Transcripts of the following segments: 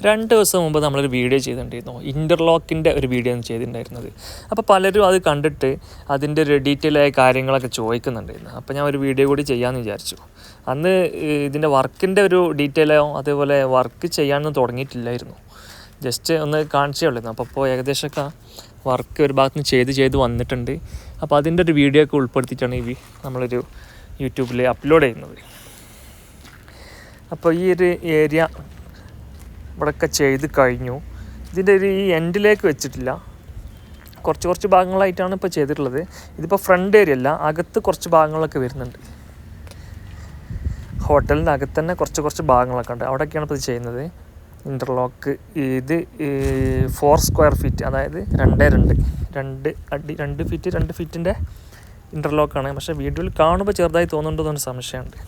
2 ദിവസം മുമ്പ് നമ്മളൊരു വീഡിയോ ചെയ്തിട്ടുണ്ടായിരുന്നു, ഇൻ്റർലോക്കിൻ്റെ ഒരു വീഡിയോ ആണ് ചെയ്തിട്ടുണ്ടായിരുന്നത്. അപ്പോൾ പലരും അത് കണ്ടിട്ട് അതിൻ്റെ ഒരു ഡീറ്റെയിൽ ആയ കാര്യങ്ങളൊക്കെ ചോദിക്കുന്നുണ്ടായിരുന്നു. അപ്പോൾ ഞാൻ ഒരു വീഡിയോ കൂടി ചെയ്യാമെന്ന് വിചാരിച്ചു. അന്ന് ഇതിൻ്റെ വർക്കിൻ്റെ ഒരു ഡീറ്റെയിലോ അതേപോലെ വർക്ക് ചെയ്യാനൊന്നും തുടങ്ങിയിട്ടില്ലായിരുന്നു, ജസ്റ്റ് ഒന്ന് കാണിച്ചേ ഉള്ളായിരുന്നു. അപ്പോൾ ഏകദേശമൊക്കെ വർക്ക് ഒരു ഭാഗത്ത് നിന്ന് ചെയ്ത് വന്നിട്ടുണ്ട്. അപ്പോൾ അതിൻ്റെ ഒരു വീഡിയോ ഒക്കെ ഉൾപ്പെടുത്തിയിട്ടാണ് നമ്മളൊരു യൂട്യൂബിൽ അപ്ലോഡ് ചെയ്യുന്നത്. അപ്പോൾ ഈ ഒരു ഏരിയ ഇവിടെയൊക്കെ ചെയ്ത് കഴിഞ്ഞു. ഇതിൻ്റെ ഒരു ഈ എൻഡിലേക്ക് വെച്ചിട്ടില്ല, കുറച്ച് ഭാഗങ്ങളായിട്ടാണ് ഇപ്പോൾ ചെയ്തിട്ടുള്ളത്. ഇതിപ്പോൾ ഫ്രണ്ട് ഏരിയ അല്ല, അകത്ത് കുറച്ച് ഭാഗങ്ങളൊക്കെ വരുന്നുണ്ട്. ഹോട്ടലിൻ്റെ അകത്ത് തന്നെ കുറച്ച് ഭാഗങ്ങളൊക്കെ ഉണ്ട്, അവിടെയൊക്കെയാണ് ഇപ്പോൾ ഇത് ചെയ്യുന്നത്. ഇൻ്റർലോക്ക് ഇത് 4 സ്ക്വയർ ഫീറ്റ്, അതായത് 2 ഫീറ്റിൻ്റെ ഇൻ്റർലോക്കാണ്. പക്ഷേ വീഡിയോയിൽ കാണുമ്പോൾ ചെറുതായി തോന്നുന്നുണ്ടെന്നൊരു സംശയമുണ്ട്.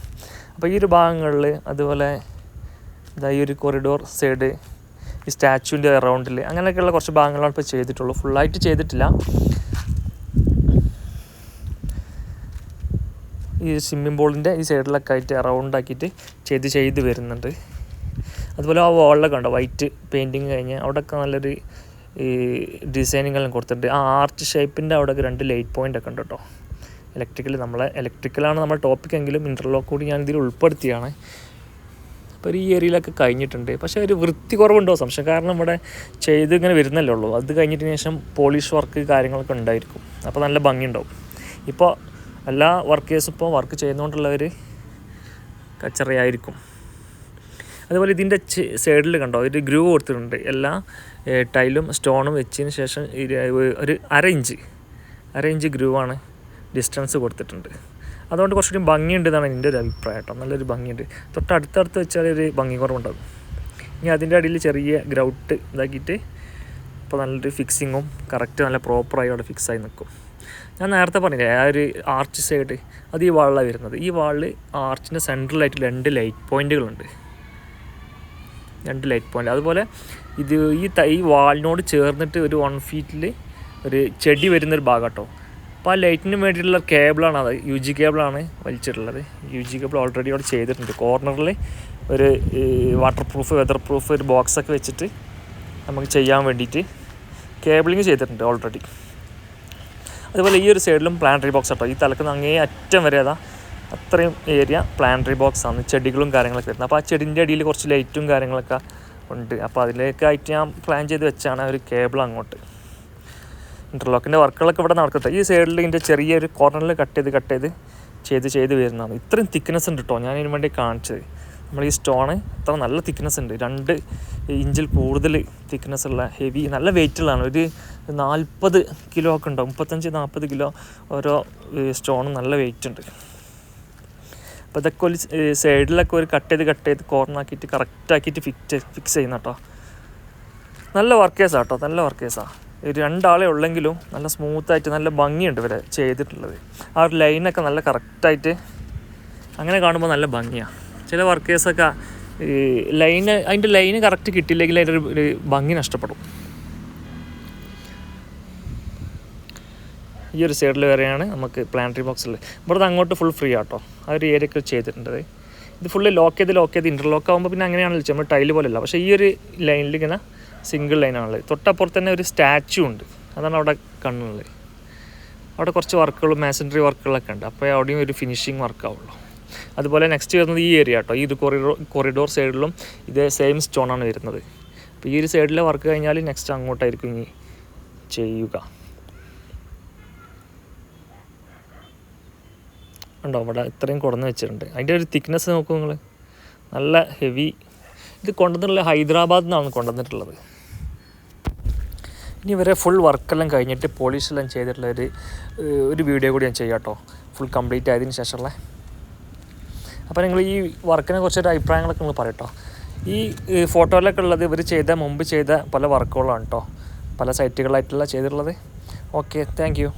അപ്പോൾ ഈ ഒരു ഭാഗങ്ങളിൽ അതുപോലെ ഈ ഒരു കൊറിഡോർ സൈഡ്, ഈ സ്റ്റാച്യൂൻ്റെ അറൗണ്ടിൽ അങ്ങനെയൊക്കെയുള്ള കുറച്ച് ഭാഗങ്ങളാണ് ഇപ്പോൾ ചെയ്തിട്ടുള്ളൂ, ഫുള്ളായിട്ട് ചെയ്തിട്ടില്ല. ഈ സ്വിമ്മിംഗ് പൂളിൻ്റെ ഈ സൈഡിലൊക്കെ ആയിട്ട് അറൗണ്ടാക്കിയിട്ട് ചെയ്ത് വരുന്നുണ്ട്. അതുപോലെ ആ വാളിലൊക്കെ ഉണ്ടോ വൈറ്റ് പെയിൻറ്റിങ് കഴിഞ്ഞ് അവിടെയൊക്കെ നല്ലൊരു ഈ ഡിസൈനിങ് എല്ലാം കൊടുത്തിട്ടുണ്ട്. ആ ആർച്ച് ഷേപ്പിൻ്റെ അവിടെയൊക്കെ 2 ലൈറ്റ് പോയിൻ്റ് ഒക്കെ ഉണ്ട് കേട്ടോ. ഇലക്ട്രിക്കലാണ് നമ്മുടെ ടോപ്പിക് എങ്കിലും ഇൻ്റർലോക്ക് കൂടി ഞാൻ ഇതിൽ ഉൾപ്പെടുത്തിയാണ്. അപ്പോൾ ഈ ഏരിയയിലൊക്കെ കഴിഞ്ഞിട്ടുണ്ട്. പക്ഷേ ഒരു വൃത്തി കുറവുണ്ടോ സംശയം, കാരണം ഇവിടെ ഇങ്ങനെ വരുന്നല്ലേ ഉള്ളൂ. അത് കഴിഞ്ഞിട്ട് ശേഷം പോളിഷ് വർക്ക് കാര്യങ്ങളൊക്കെ ഉണ്ടായിരിക്കും, അപ്പോൾ നല്ല ഭംഗിയുണ്ടാവും. ഇപ്പോൾ എല്ലാ വർക്കേഴ്സും ഇപ്പോൾ വർക്ക് ചെയ്യുന്നതുകൊണ്ടുള്ളവർ കച്ചറയായിരിക്കും. അതുപോലെ ഇതിൻ്റെ സൈഡിൽ കണ്ടോ ഒരു ഗ്രൂവ് കൊടുത്തിട്ടുണ്ട്. എല്ലാ ടൈലും സ്റ്റോണും വെച്ചതിന് ശേഷം ഒരു അര ഇഞ്ച് ഗ്രൂവാണ് ഡിസ്റ്റൻസ് കൊടുത്തിട്ടുണ്ട്. അതുകൊണ്ട് കുറച്ചുകൂടി ഭംഗിയുണ്ട് എന്നാണ് എൻ്റെ ഒരു അഭിപ്രായം കേട്ടോ. നല്ലൊരു ഭംഗിയുണ്ട്. തൊട്ടടുത്തടുത്ത് വെച്ചാൽ ഒരു ഭംഗി കുറവുണ്ടാകും. ഇനി അതിൻ്റെ അടിയിൽ ചെറിയ ഗ്രൗട്ട് ഇതാക്കിയിട്ട് ഇപ്പോൾ നല്ലൊരു ഫിക്സിങ്ങും കറക്റ്റ് നല്ല പ്രോപ്പറായി അവിടെ ഫിക്സായി നിൽക്കും. ഞാൻ നേരത്തെ പറഞ്ഞില്ലേ ആ ഒരു ആർച്ച് സൈഡ്, അത് ഈ വാളിലാണ് വരുന്നത്. ഈ വാളിൽ ആർച്ചിൻ്റെ സെൻട്രലായിട്ട് 2 ലൈറ്റ് പോയിൻറ്റുകളുണ്ട്. 2 light point. അതുപോലെ ഈ വാളിനോട് ചേർന്നിട്ട് ഒരു 1 ഫീറ്റിൽ ഒരു ചെടി വരുന്നൊരു ഭാഗം കേട്ടോ. അപ്പോൾ ആ ലൈറ്റിന് വേണ്ടിയിട്ടുള്ള കേബിളാണ്, അത് UG കേബിളാണ് വലിച്ചിട്ടുള്ളത്. UG കേബിൾ ഓൾറെഡി അവിടെ ചെയ്തിട്ടുണ്ട്. കോർണറിൽ ഒരു വാട്ടർ പ്രൂഫ് വെതർ പ്രൂഫ് ഒരു ബോക്സൊക്കെ വെച്ചിട്ട് നമുക്ക് ചെയ്യാൻ വേണ്ടിയിട്ട് കേബിളിങ് ചെയ്തിട്ടുണ്ട് ഓൾറെഡി. അതുപോലെ ഈ ഒരു സൈഡിലും പ്ലാന്ററി ബോക്സ് കേട്ടോ. ഈ തലക്കുന്ന അങ്ങേ അറ്റം വരെ അത്രയും ഏരിയ പ്ലാന്ററി ബോക്സാണ്, ചെടികളും കാര്യങ്ങളൊക്കെ വരുന്നത്. അപ്പോൾ ആ ചെടിൻ്റെ അടിയിൽ കുറച്ച് ലൈറ്റും കാര്യങ്ങളൊക്കെ ഉണ്ട്. അപ്പോൾ അതിലേക്കായിട്ട് ഞാൻ പ്ലാൻ ചെയ്ത് വെച്ചാണ് ഒരു കേബിൾ അങ്ങോട്ട്. ഇൻ്റർലോക്കിൻ്റെ വർക്കുകളൊക്കെ ഇവിടെ നടക്കട്ടെ. ഈ സൈഡിൽ ഇതിൻ്റെ ചെറിയൊരു കോർണറിൽ കട്ട് ചെയ്ത് വരുന്നതാണ്. ഇത്രയും തിക്നെസ് ഉണ്ട് കേട്ടോ. ഞാൻ ഇതിന് വേണ്ടി കാണിച്ചത്. നമ്മൾ ഈ സ്റ്റോണ് അത്ര നല്ല തിക്നെസ് ഉണ്ട്, 2 ഇഞ്ചിൽ കൂടുതൽ തിക്നെസ് ഉള്ള ഹെവി നല്ല വെയിറ്റുള്ളതാണ്. ഒരു 40 കിലോ ഒക്കെ ഉണ്ടാവും, 35-40 കിലോ ഓരോ സ്റ്റോണും നല്ല വെയിറ്റ് ഉണ്ട്. അപ്പോൾ ഇതൊക്കെ ഒരു സൈഡിലൊക്കെ ഒരു കട്ട് ചെയ്ത് കോർണറാക്കിയിട്ട് കറക്റ്റാക്കിയിട്ട് ഫിക്സ് ചെയ്യുന്ന കേട്ടോ. നല്ല വർക്കേഴ്സാണ് കേട്ടോ, നല്ല വർക്കേഴ്സാണ്. ഒരു 2 ആളെ ഉള്ളെങ്കിലും നല്ല സ്മൂത്തായിട്ട് നല്ല ഭംഗിയുണ്ട് ഇവരെ ചെയ്തിട്ടുള്ളത്. ആ ഒരു ലൈനൊക്കെ നല്ല കറക്റ്റായിട്ട് അങ്ങനെ കാണുമ്പോൾ നല്ല ഭംഗിയാണ്. ചില വർക്കേഴ്സൊക്കെ അതിൻ്റെ ലൈന് കറക്റ്റ് കിട്ടിയില്ലെങ്കിൽ അതിൻ്റെ ഒരു ഭംഗി നഷ്ടപ്പെടും. ഈ ഒരു സൈഡിൽ വരെയാണ് നമുക്ക് പ്ലാന്ററി ബോക്സ് ഉള്ളത്. ഇവിടുന്ന് അങ്ങോട്ട് ഫുൾ ഫ്രീ ആട്ടോ. ആ ഒരു ഏരിയയൊക്കെ ചെയ്തിട്ടുണ്ട്. ഇത് ഫുള്ള് ലോക്ക് ചെയ്ത് ഇൻ്റർലോക്ക് ആകുമ്പോൾ പിന്നെ അങ്ങനെയാണല്ലോ നമ്മൾ ടൈല് പോലെയല്ല. പക്ഷേ ഈ ഒരു ലൈനിൽ ഇങ്ങനെ സിംഗിൾ ലൈനാണുള്ളത്. തൊട്ടപ്പുറത്ത് തന്നെ ഒരു സ്റ്റാച്യു ഉണ്ട്, അതാണ് അവിടെ കാണുന്നത്. അവിടെ കുറച്ച് വർക്കുകളും മാസൻട്രി വർക്കുകളൊക്കെ ഉണ്ട്. അപ്പോൾ അവിടെയും ഒരു ഫിനിഷിങ് വർക്കാവുള്ളൂ. അതുപോലെ നെക്സ്റ്റ് വരുന്നത് ഈ ഏരിയ കേട്ടോ. ഈ ഒരു കൊറിഡോർ സൈഡിലും ഇതേ സെയിം സ്റ്റോണാണ് വരുന്നത്. അപ്പോൾ ഈ ഒരു സൈഡിലെ വർക്ക് കഴിഞ്ഞാൽ നെക്സ്റ്റ് അങ്ങോട്ടായിരിക്കും ഇനി ചെയ്യുക. ഉണ്ടോ അവിടെ ഇത്രയും കൊടുന്ന് വെച്ചിട്ടുണ്ട്. അതിൻ്റെ ഒരു തിക്നെസ് നോക്കൂ നിങ്ങൾ, നല്ല ഹെവി. ഇത് കൊണ്ടുവന്നിട്ടുള്ള ഹൈദരാബാദിൽ നിന്നാണ് കൊണ്ടുവന്നിട്ടുള്ളത്. ഇനി ഇവരെ ഫുൾ വർക്കെല്ലാം കഴിഞ്ഞിട്ട് പോളിഷെല്ലാം ചെയ്തിട്ടുള്ള ഒരു വീഡിയോ കൂടി ഞാൻ ചെയ്യാം കേട്ടോ, ഫുൾ കംപ്ലീറ്റ് ആയതിനു ശേഷമുള്ള. അപ്പോൾ നിങ്ങൾ ഈ വർക്കിനെ കുറിച്ചൊരു അഭിപ്രായങ്ങളൊക്കെ നിങ്ങൾ പറയട്ടോ. ഈ ഫോട്ടോയിലൊക്കെ ഉള്ളത് ഇവർ മുമ്പ് ചെയ്ത പല വർക്കുകളാണ് കേട്ടോ, പല സൈറ്റുകളായിട്ടുള്ള ചെയ്തിട്ടുള്ളത്. Okay, thank you.